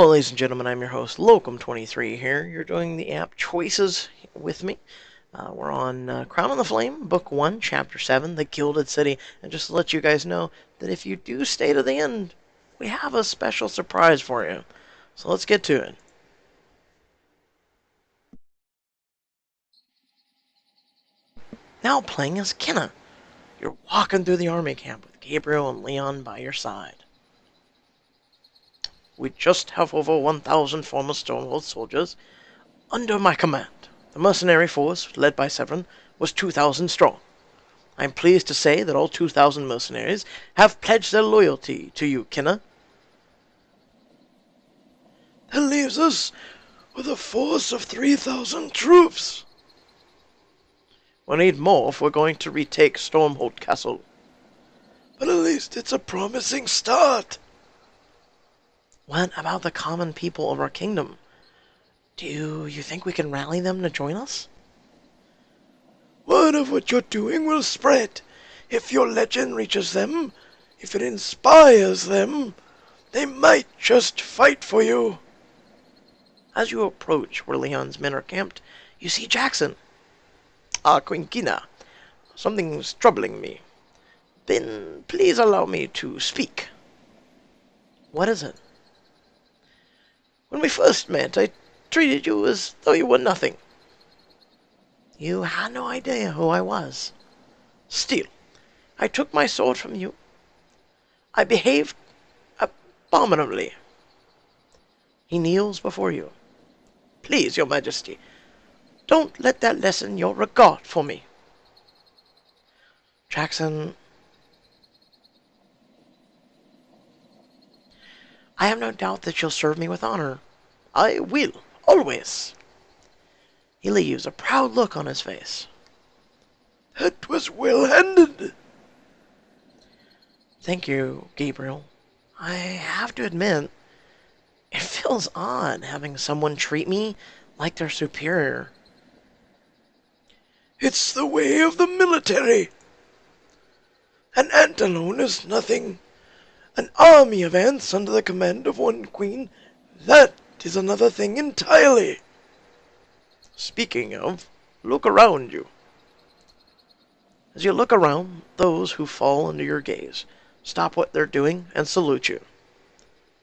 Hello, ladies and gentlemen. I'm your host, Locum23 here. You're doing the app Choices with me. We're on Crown on the Flame, Book 1, Chapter 7, The Gilded City. And just to let you guys know that if you do stay to the end, we have a special surprise for you. So let's get to it. Now playing as Kenna. You're walking through the army camp with Gabriel and Leon by your side. We just have over 1,000 former Stormhold soldiers under my command. The mercenary force, led by Severin, was 2,000 strong. I am pleased to say that all 2,000 mercenaries have pledged their loyalty to you, Kenna. That leaves us with a force of 3,000 troops. We'll need more if we're going to retake Stormhold Castle. But at least it's a promising start. What about the common people of our kingdom? Do you think we can rally them to join us? Word of what you're doing will spread. If your legend reaches them, if it inspires them, they might just fight for you. As you approach where Leon's men are camped, you see Jackson. Queen Kenna, something's troubling me. Then please allow me to speak. What is it? When we first met, I treated you as though you were nothing. You had no idea who I was. Still, I took my sword from you. I behaved abominably. He kneels before you. Please, your majesty, don't let that lessen your regard for me. Jackson, I have no doubt that you'll serve me with honor. I will, always. He leaves, a proud look on his face. That was well-handed. Thank you, Gabriel. I have to admit, it feels odd having someone treat me like they're superior. It's the way of the military. An ant alone is nothing. An army of ants under the command of one queen, that is another thing entirely. Speaking of, look around you. As you look around, those who fall under your gaze stop what they're doing and salute you.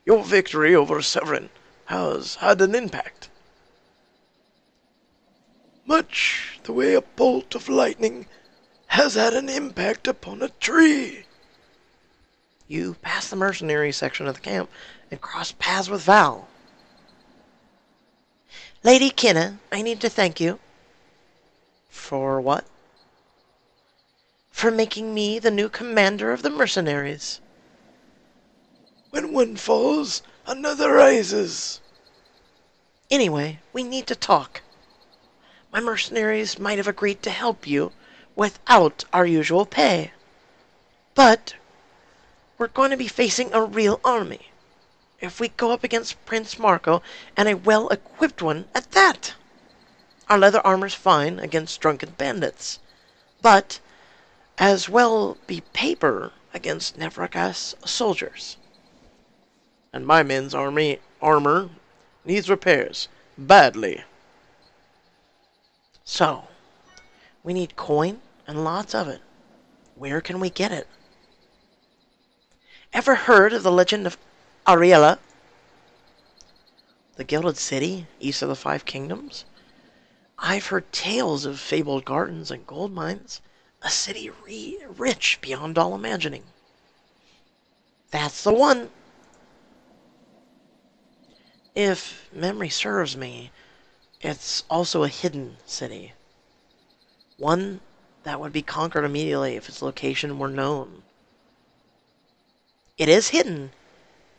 Your victory over Severin has had an impact. Much the way a bolt of lightning has had an impact upon a tree. You pass the mercenary section of the camp and cross paths with Val. Lady Kenna, I need to thank you. For what? For making me the new commander of the mercenaries. When one falls, another rises. Anyway, we need to talk. My mercenaries might have agreed to help you without our usual pay. But we're going to be facing a real army. If we go up against Prince Marco, and a well-equipped one at that. Our leather armor's fine against drunken bandits, but as well be paper against Nevragas soldiers. And my men's armor needs repairs, badly. So, we need coin and lots of it. Where can we get it? Ever heard of the legend of Ariella? The Gilded City, east of the Five Kingdoms? I've heard tales of fabled gardens and gold mines. A city rich beyond all imagining. That's the one. If memory serves me, it's also a hidden city. One that would be conquered immediately if its location were known. It is hidden,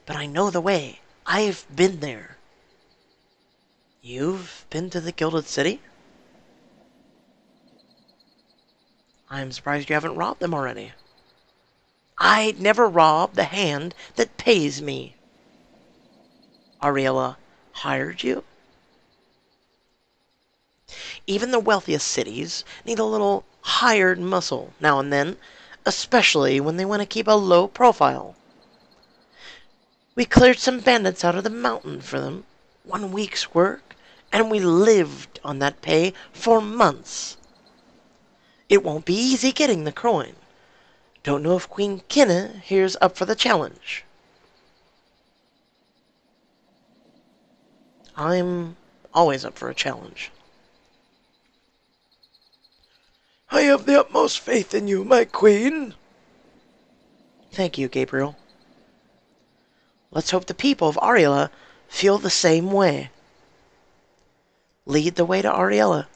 but I know the way. I've been there. You've been to the Gilded City? I'm surprised you haven't robbed them already. I'd never rob the hand that pays me. Ariella hired you? Even the wealthiest cities need a little hired muscle now and then, especially when they want to keep a low profile. We cleared some bandits out of the mountain for them. 1 week's work, and we lived on that pay for months. It won't be easy getting the coin. Don't know if Queen Kinna here's up for the challenge. I'm always up for a challenge. I have the utmost faith in you, my queen. Thank you, Gabriel. Let's hope the people of Ariella feel the same way. Lead the way to Ariella.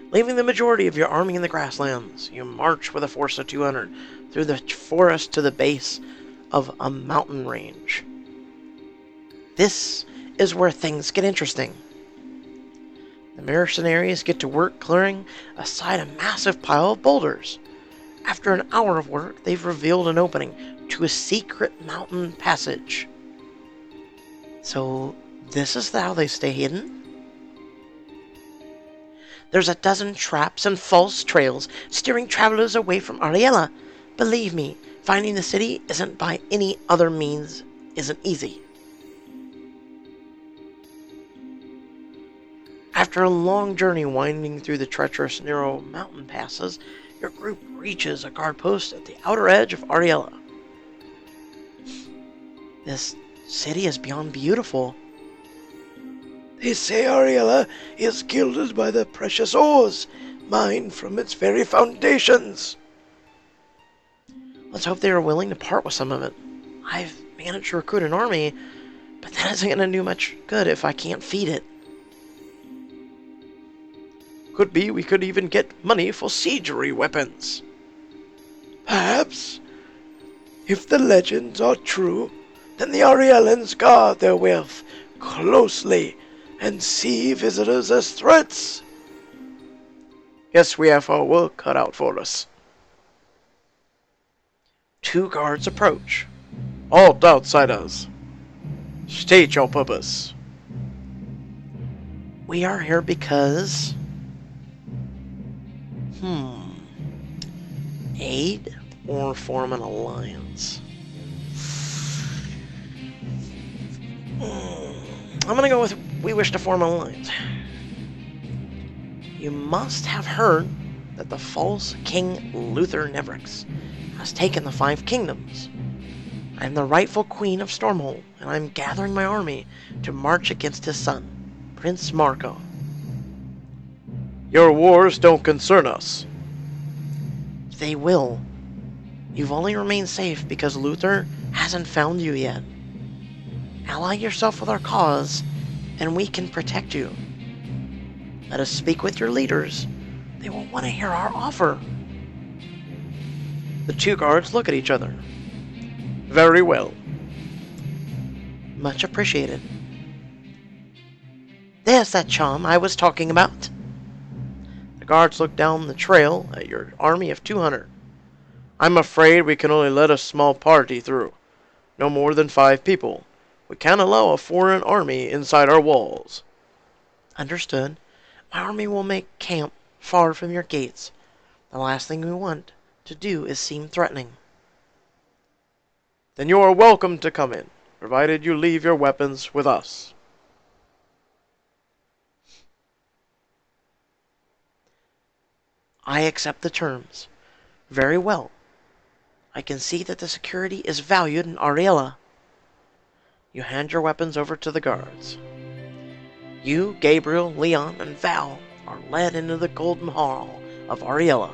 Leaving the majority of your army in the grasslands, you march with a force of 200 through the forest to the base of a mountain range. This is where things get interesting. The mercenaries get to work clearing aside a massive pile of boulders. After an hour of work, they've revealed an opening to a secret mountain passage. So, this is how they stay hidden? There's a dozen traps and false trails steering travelers away from Ariella. Believe me, finding the city isn't by any other means isn't easy. After a long journey winding through the treacherous narrow mountain passes, your group reaches a guard post at the outer edge of Ariella. This city is beyond beautiful. They say Ariella is gilded by the precious ores, mined from its very foundations. Let's hope they are willing to part with some of it. I've managed to recruit an army, but that isn't going to do much good if I can't feed it. Could be we could even get money for siegery weapons. Perhaps, if the legends are true, then the Ariellans guard their wealth closely and see visitors as threats. Yes, we have our work cut out for us. 2 guards approach. Halt, outsiders. State your purpose. We are here because... aid or form an alliance? I'm gonna go with we wish to form an alliance. You must have heard that the false King Luther Nevrix has taken the 5 kingdoms. I am the rightful queen of Stormhold, and I am gathering my army to march against his son, Prince Marco. Your wars don't concern us. They will. You've only remained safe because Luther hasn't found you yet. Ally yourself with our cause, and we can protect you. Let us speak with your leaders. They will want to hear our offer. The 2 guards look at each other. Very well. Much appreciated. There's that chum I was talking about. The guards look down the trail at your army of 200. I'm afraid we can only let a small party through. No more than 5 people. We can't allow a foreign army inside our walls. Understood. My army will make camp far from your gates. The last thing we want to do is seem threatening. Then you are welcome to come in, provided you leave your weapons with us. I accept the terms. Very well. I can see that the security is valued in Ariella. You hand your weapons over to the guards. You, Gabriel, Leon, and Val are led into the Golden Hall of Ariella.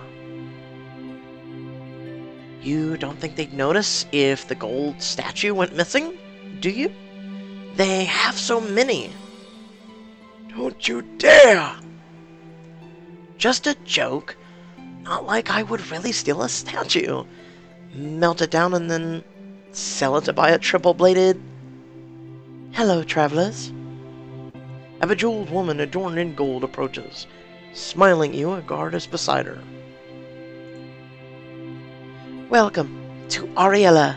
You don't think they'd notice if the gold statue went missing, do you? They have so many. Don't you dare! Just a joke. Not like I would really steal a statue. Melt it down and then sell it to buy a triple-bladed... Hello, travelers. A bejeweled woman adorned in gold approaches. Smiling at you, a guard is beside her. Welcome to Ariella.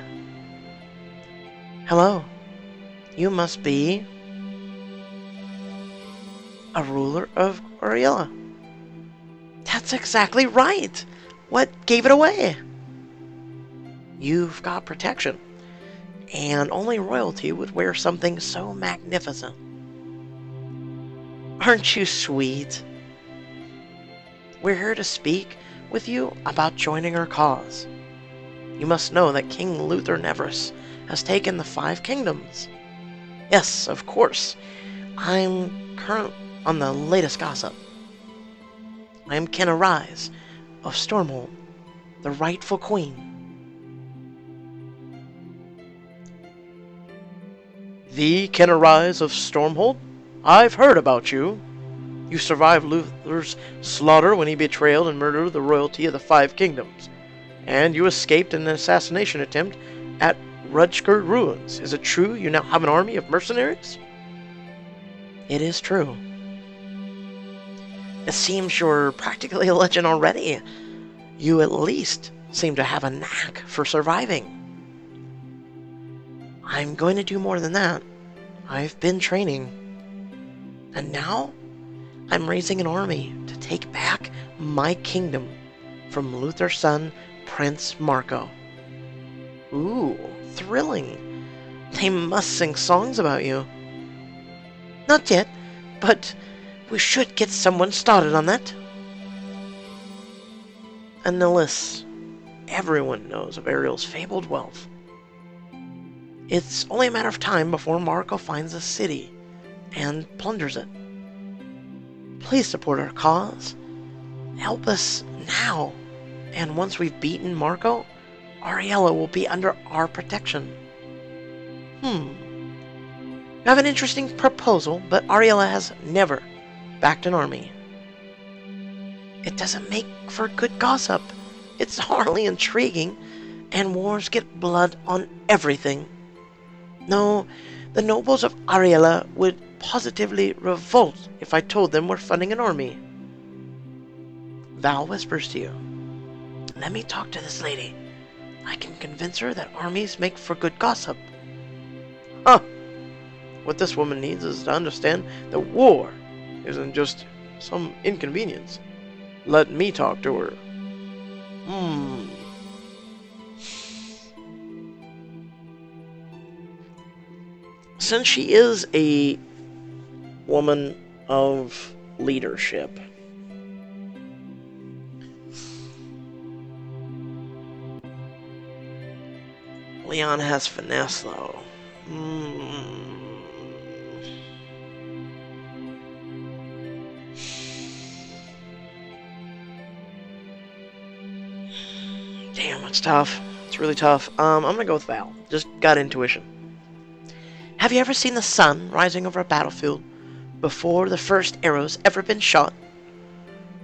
Hello. You must be a ruler of Ariella. That's exactly right. What gave it away? You've got protection, and only royalty would wear something so magnificent. Aren't you sweet? We're here to speak with you about joining our cause. You must know that King Luther Neverus has taken the 5 kingdoms. Yes, of course. I'm current on the latest gossip. I am Kenna Rise of Stormhold, the rightful queen. The Kenna Rise of Stormhold? I've heard about you. You survived Luther's slaughter when he betrayed and murdered the royalty of the 5 kingdoms. And you escaped an assassination attempt at Rudgerd Ruins. Is it true you now have an army of mercenaries? It is true. It seems you're practically a legend already. You at least seem to have a knack for surviving. I'm going to do more than that. I've been training. And now, I'm raising an army to take back my kingdom from Luther's son, Prince Marco. Ooh, thrilling. They must sing songs about you. Not yet, but we should get someone started on that. And Nilis, everyone knows of Ariel's fabled wealth. It's only a matter of time before Marco finds the city and plunders it. Please support our cause. Help us now. And once we've beaten Marco, Ariella will be under our protection. You have an interesting proposal, but Ariella has never backed an army. It doesn't make for good gossip. It's hardly intriguing, and wars get blood on everything. No, the nobles of Ariella would positively revolt if I told them we're funding an army. Val whispers to you. Let me talk to this lady. I can convince her that armies make for good gossip. Huh. What this woman needs is to understand that war isn't just some inconvenience. Let me talk to her. Since she is a woman of leadership, Leon has finesse, though. Damn, it's tough. It's really tough. I'm gonna go with Val. Just got intuition. Have you ever seen the sun rising over a battlefield before the first arrow's ever been shot?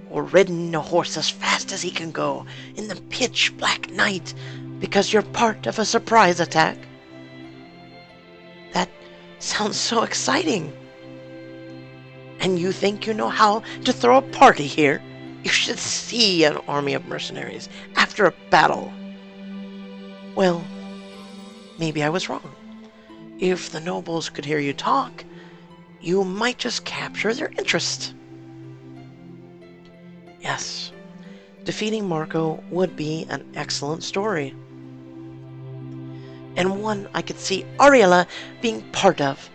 Or ridden a horse as fast as he can go in the pitch black night because you're part of a surprise attack? That sounds so exciting. And you think you know how to throw a party here? You should see an army of mercenaries after a battle. Well, maybe I was wrong. If the nobles could hear you talk, you might just capture their interest. Yes, defeating Marco would be an excellent story. And one I could see Ariella being part of,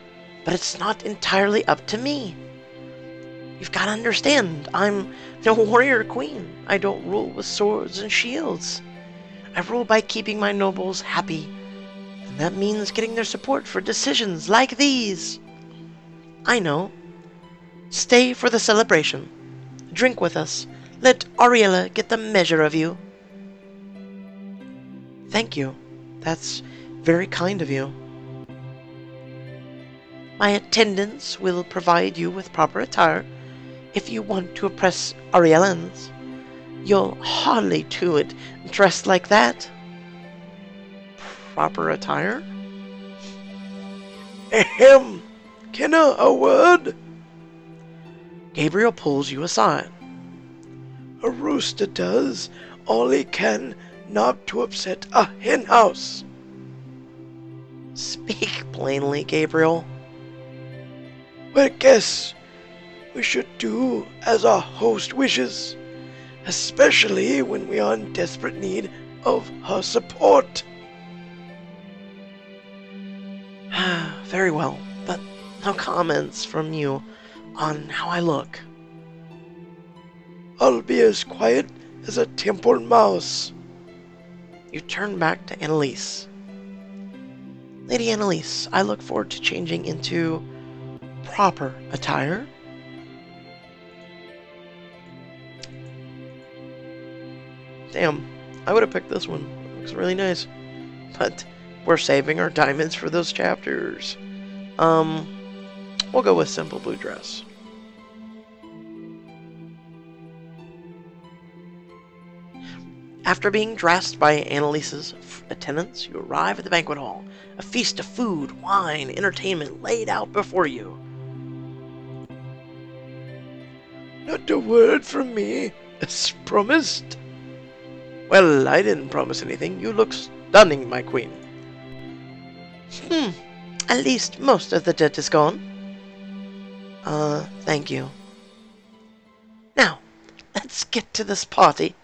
but it's not entirely up to me. You've got to understand, I'm no warrior queen. I don't rule with swords and shields. I rule by keeping my nobles happy, and that means getting their support for decisions like these. I know. Stay for the celebration. Drink with us. Let Ariella get the measure of you. Thank you. That's very kind of you. My attendants will provide you with proper attire if you want to impress Ariellans. You'll hardly do it dressed like that. Proper attire? Ahem! Kenna, a word? Gabriel pulls you aside. A rooster does all he can not to upset a hen house. Speak plainly, Gabriel. Well, guess we should do as our host wishes, especially when we are in desperate need of her support. Very well, but no comments from you on how I look. I'll be as quiet as a temple mouse. You turn back to Annalise. Lady Annalise, I look forward to changing into proper attire. Damn, I would have picked this one. It looks really nice. But we're saving our diamonds for those chapters. We'll go with simple blue dress. After being dressed by Annalise's attendants, you arrive at the banquet hall. A feast of food, wine, entertainment laid out before you. Not a word from me, as promised. Well, I didn't promise anything. You look stunning, my queen. At least most of the debt is gone. Thank you. Now, let's get to this party.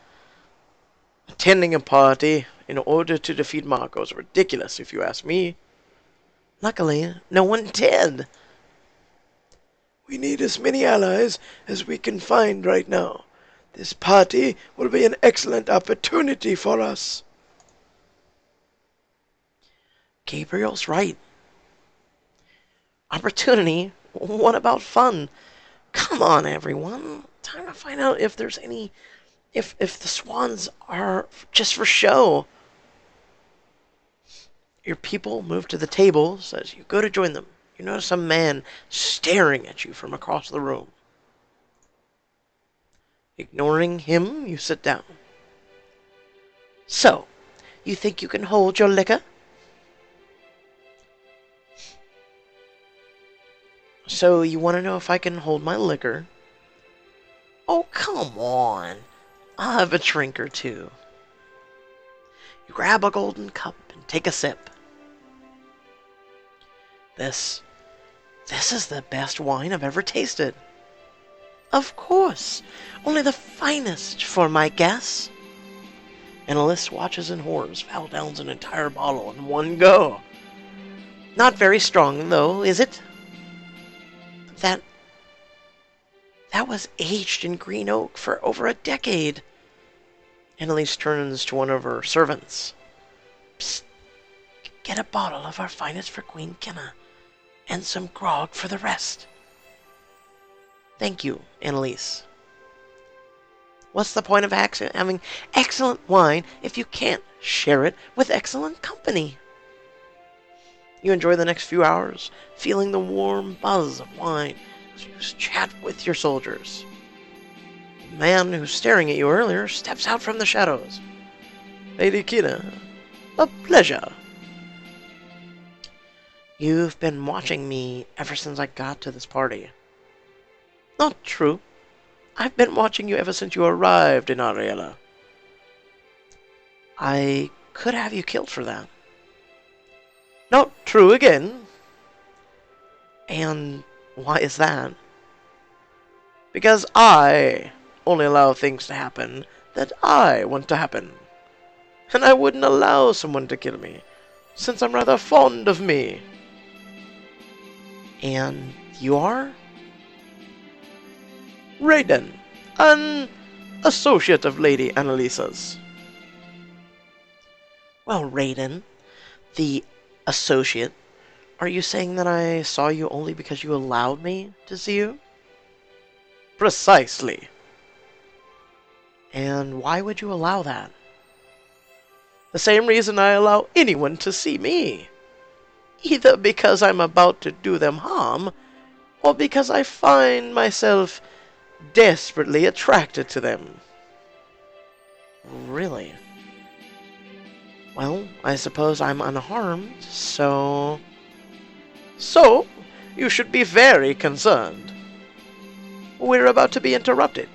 Attending a party in order to defeat Marco is ridiculous, if you ask me. Luckily, no one did. We need as many allies as we can find right now. This party will be an excellent opportunity for us. Gabriel's right. Opportunity? What about fun? Come on, everyone. Time to find out if there's any... If the swans are just for show. Your people move to the tables as you go to join them. You notice a man staring at you from across the room. Ignoring him, you sit down. So, you think you can hold your liquor? So, you want to know if I can hold my liquor? Oh, come on. I'll have a drink or two. You grab a golden cup and take a sip. This is the best wine I've ever tasted. Of course, only the finest for my guests. Annalise watches in horrors Val downs an entire bottle in one go. Not very strong, though, is it? That was aged in green oak for over a decade. Annalise turns to one of her servants. Psst, get a bottle of our finest for Queen Kenna, and some grog for the rest. Thank you, Annalise. What's the point of having excellent wine if you can't share it with excellent company? You enjoy the next few hours, feeling the warm buzz of wine as you chat with your soldiers. The man who's staring at you earlier steps out from the shadows. Lady Kenna, a pleasure. You've been watching me ever since I got to this party. Not true. I've been watching you ever since you arrived in Ariella. I could have you killed for that. Not true again. And why is that? Because I only allow things to happen that I want to happen. And I wouldn't allow someone to kill me, since I'm rather fond of me. And you are? Raiden, an associate of Lady Annalisa's. Well, Raiden, the associate, are you saying that I saw you only because you allowed me to see you? Precisely. And why would you allow that? The same reason I allow anyone to see me. Either because I'm about to do them harm, or because I find myself desperately attracted to them. Really? Well, I suppose I'm unharmed, so... So, you should be very concerned. We're about to be interrupted,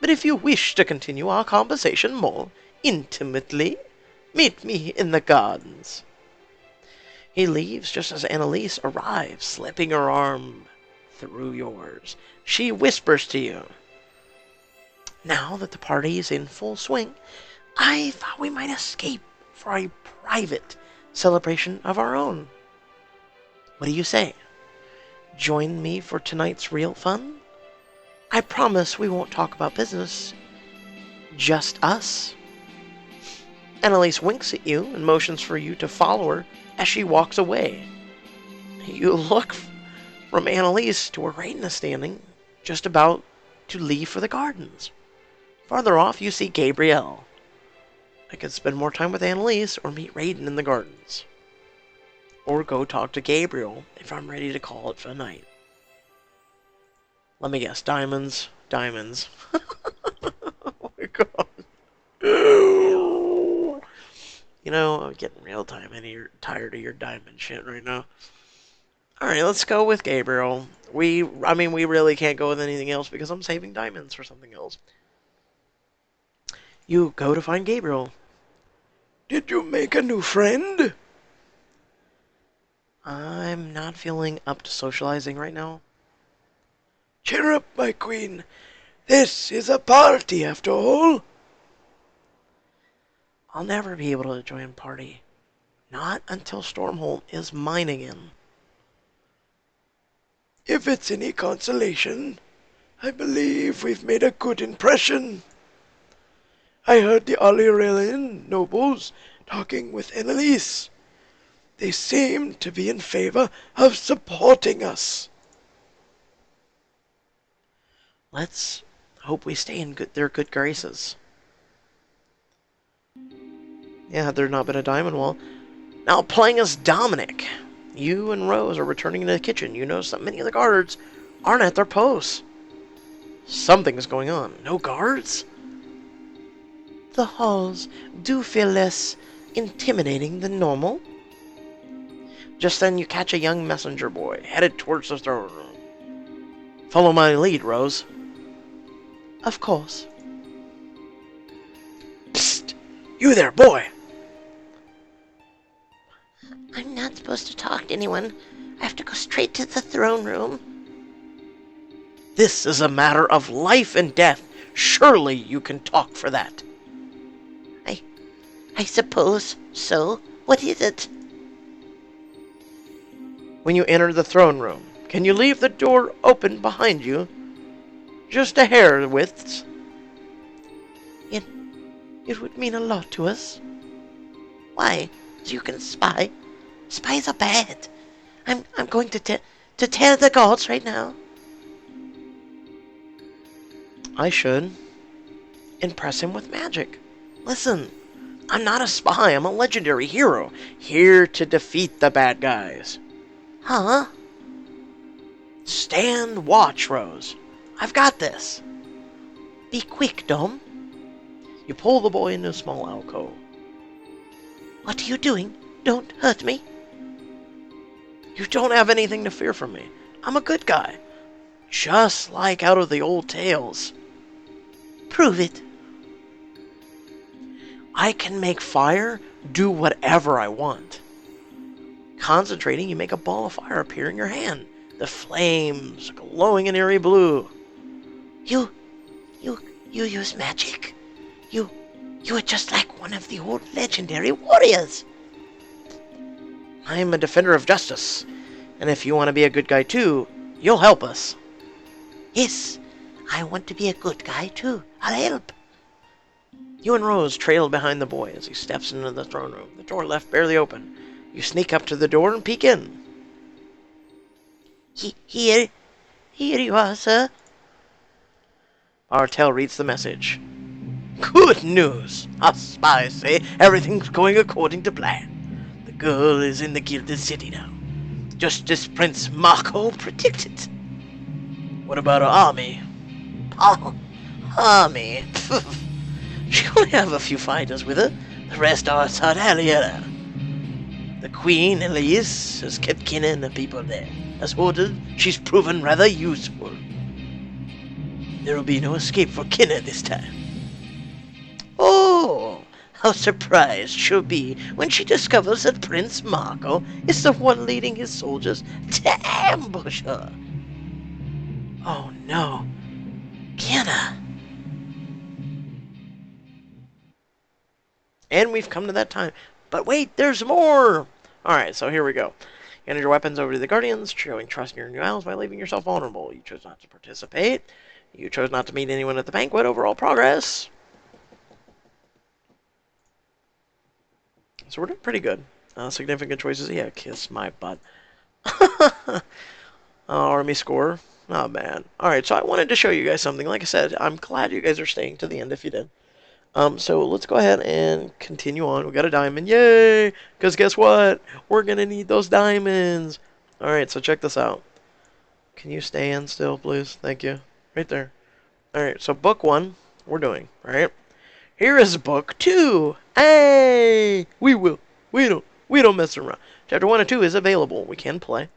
but if you wish to continue our conversation more intimately, meet me in the gardens. He leaves just as Annalise arrives, slipping her arm through yours. She whispers to you. Now that the party is in full swing, I thought we might escape for a private celebration of our own. What do you say? Join me for tonight's real fun? I promise we won't talk about business. Just us. Annalise winks at you and motions for you to follow her as she walks away. You look from Annalise to where Raiden is standing, just about to leave for the gardens. Farther off, you see Gabrielle. I could spend more time with Annalise or meet Raiden in the gardens. Or go talk to Gabriel if I'm ready to call it for the night. Let me guess. Diamonds. Diamonds. Oh my god. You know, I'm getting real tired of your diamond shit right now. Alright, let's go with Gabriel. We really can't go with anything else because I'm saving diamonds for something else. You go to find Gabriel. Did you make a new friend? I'm not feeling up to socializing right now. Cheer up, my queen. This is a party, after all. I'll never be able to join a party. Not until Stormhold is mine again. If it's any consolation, I believe we've made a good impression. I heard the Aurelian nobles talking with Annalise. They seem to be in favor of supporting us. Let's hope we stay in their good graces. Yeah, had there not been a diamond wall. Now playing as Dominic. You and Rose are returning to the kitchen. You notice that many of the guards aren't at their posts. Something's going on. No guards? The halls do feel less intimidating than normal. Just then you catch a young messenger boy headed towards the throne room. Follow my lead, Rose. Of course. Psst! You there, boy! I'm not supposed to talk to anyone. I have to go straight to the throne room. This is a matter of life and death. Surely you can talk for that. I suppose so. What is it? When you enter the throne room, can you leave the door open behind you? Just a hair width. It would mean a lot to us. Why? So you can spy? Spies are bad. I'm going to tell the gods right now. I should impress him with magic. Listen, I'm not a spy. I'm a legendary hero, here to defeat the bad guys. Huh? Stand watch, Rose. I've got this. Be quick, Dom. You pull the boy into a small alcove. What are you doing? Don't hurt me. You don't have anything to fear from me. I'm a good guy. Just like out of the old tales. Prove it. I can make fire do whatever I want. Concentrating, you make a ball of fire appear in your hand. The flames glowing an eerie blue. You use magic. You are just like one of the old legendary warriors. I'm a defender of justice, and if you want to be a good guy too, you'll help us. Yes, I want to be a good guy too. I'll help. You and Rose trail behind the boy as he steps into the throne room, the door left barely open. You sneak up to the door and peek in. Here you are, sir. Bartel reads the message. Good news! Us spies say everything's going according to plan. The girl is in the gilded city now, just as Prince Marco predicted. What about her army? Army? She only have a few fighters with her. The rest are Sardalia. The Queen, Elise, has kept Kinna and the people there. As ordered, she's proven rather useful. There will be no escape for Kinna this time. Oh, how surprised she'll be when she discovers that Prince Marco is the one leading his soldiers to ambush her. Oh no, Kinna. And we've come to that time. But wait, there's more! Alright, so here we go. Hand your weapons over to the Guardians, showing trust in your new allies by leaving yourself vulnerable. You chose not to participate. You chose not to meet anyone at the banquet. Overall progress. So we're doing pretty good. Significant choices. Yeah, kiss my butt. Army score. Not bad. Alright, so I wanted to show you guys something. Like I said, I'm glad you guys are staying to the end if you did. So let's go ahead and continue on. We got a diamond. Yay! Because guess what? We're going to need those diamonds. Alright, so check this out. Can you stay in still, please? Thank you. Right there. Alright, so book 1, we're doing, right? Here is book 2. Hey! We don't mess around. Chapter 1 and 2 is available. We can play.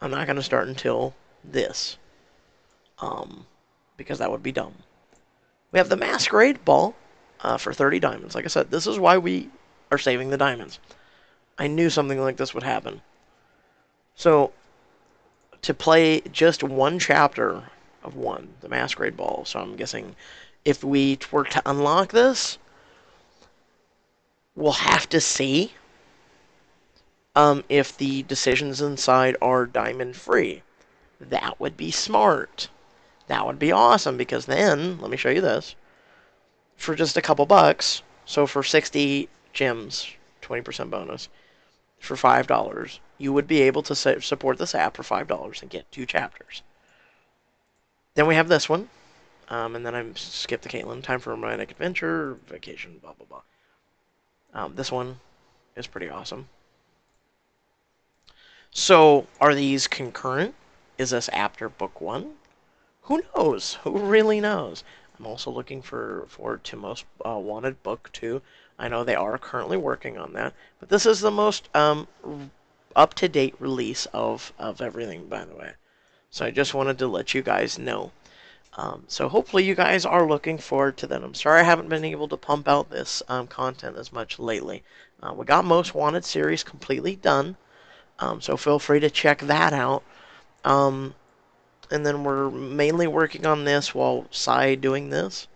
I'm not going to start until this. Because that would be dumb. We have the Masquerade Ball for 30 diamonds. Like I said, this is why we are saving the diamonds. I knew something like this would happen. So, to play just one chapter of 1, the Masquerade Ball. So I'm guessing if we were to unlock this, we'll have to see if the decisions inside are diamond free. That would be smart. That would be awesome, because then, let me show you this. For just a couple bucks, so for 60 gems, 20% bonus, for $5, you would be able to support this app for $5 and get 2 chapters. Then we have this one, and then I skipped the Caitlin. Time for romantic adventure, vacation, blah, blah, blah. This one is pretty awesome. So, are these concurrent? Is this after book 1? Who knows? Who really knows? I'm also looking forward to Most Wanted book 2. I know they are currently working on that, but this is the most up-to-date release of everything, by the way. So I just wanted to let you guys know. So hopefully you guys are looking forward to that. I'm sorry I haven't been able to pump out this content as much lately. We got Most Wanted series completely done, so feel free to check that out. And then we're mainly working on this while doing this.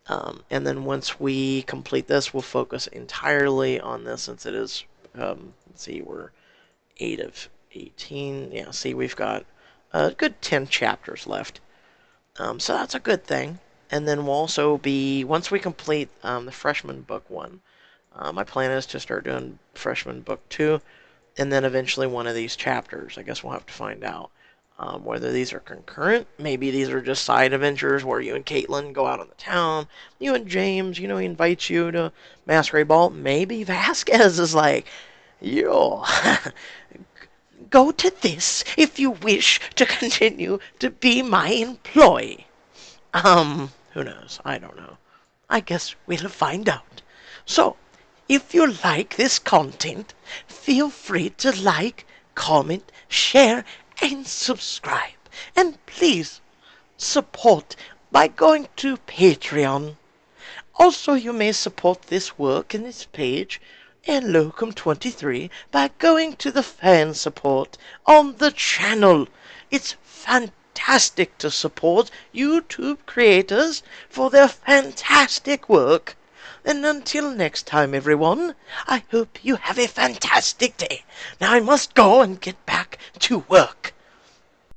And then once we complete this, we'll focus entirely on this, since it is, let's see, we're 8 of 18. Yeah, see, we've got a good 10 chapters left. So that's a good thing. And then we'll also be, once we complete the freshman book 1, my plan is to start doing freshman book 2, and then eventually one of these chapters. I guess we'll have to find out. Whether these are concurrent, maybe these are just side adventures where you and Caitlin go out on the town. You and James, he invites you to Masquerade Ball. Maybe Vasquez is like, yo, go to this if you wish to continue to be my employee. Who knows? I don't know. I guess we'll find out. So, if you like this content, feel free to like, comment, share, and subscribe. And please support by going to Patreon. Also, you may support this work and this page and Locum23 by going to the fan support on the channel. It's fantastic to support YouTube creators for their fantastic work. And until next time, everyone, I hope you have a fantastic day. Now I must go and get back to work.